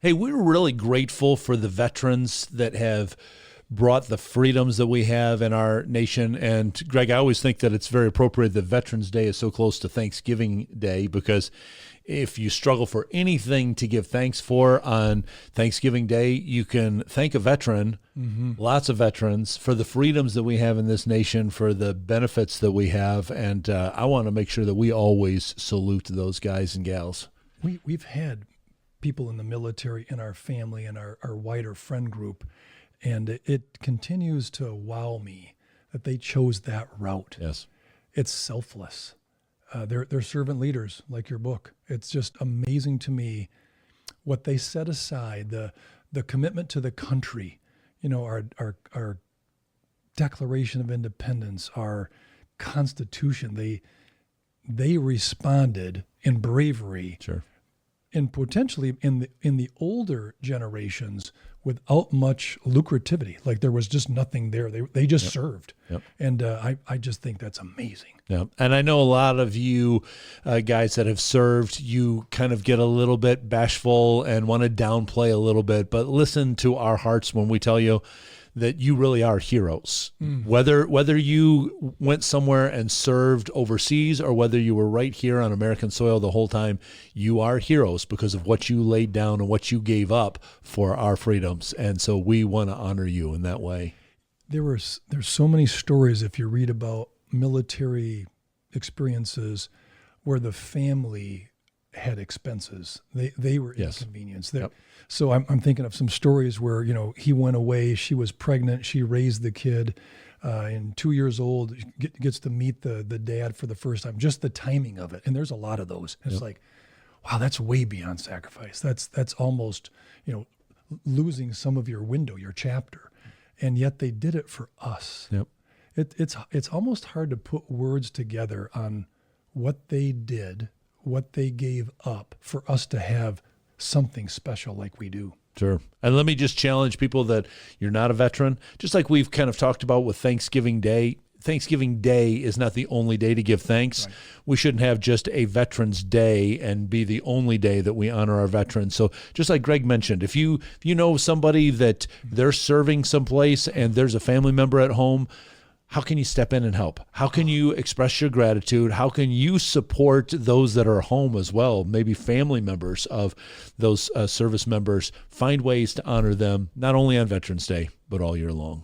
Hey, we're really grateful for the veterans that have brought the freedoms that we have in our nation. And Greg, I always think that it's very appropriate that Veterans Day is so close to Thanksgiving Day, because if you struggle for anything to give thanks for on Thanksgiving Day, you can thank a veteran, lots of veterans, for the freedoms that we have in this nation, for the benefits that we have. And I want to make sure that we always salute those guys and gals. We've had people in the military in our family and our wider friend group, and it continues to wow me that they chose that route. Yes. It's selfless. They're servant leaders, like your book. It's just amazing to me what they set aside, the commitment to the country, our Declaration of Independence, our Constitution. They responded in bravery. Sure. And potentially in the older generations without much lucrativity. Like there was just nothing there. They just served. Yep. And I just think that's amazing. Yeah. And I know a lot of you guys that have served, you kind of get a little bit bashful and want to downplay a little bit, but listen to our hearts when we tell you that you really are heroes. Whether you went somewhere and served overseas or whether you were right here on American soil the whole time, you are heroes because of what you laid down and what you gave up for our freedoms. And so we want to honor you in that way. There's so many stories, if you read about military experiences where the family had expenses. They were inconvenienced. Yep. So I'm thinking of some stories where, he went away, she was pregnant, she raised the kid, and 2 years old, gets to meet the dad for the first time, just the timing of it. And there's a lot of those. It's like, wow, that's way beyond sacrifice. That's almost, losing some of your window, your chapter. And yet they did it for us. Yep. It's almost hard to put words together on what they did, what they gave up for us to have something special like we do. Sure. And let me just challenge people that you're not a veteran. Just like we've kind of talked about with Thanksgiving Day, Thanksgiving Day is not the only day to give thanks. Right. We shouldn't have just a Veterans Day and be the only day that we honor our veterans. So just like Greg mentioned, if you know somebody that they're serving someplace and there's a family member at home, how can you step in and help? How can you express your gratitude? How can you support those that are home as well? Maybe family members of those service members. Find ways to honor them, not only on Veterans Day, but all year long.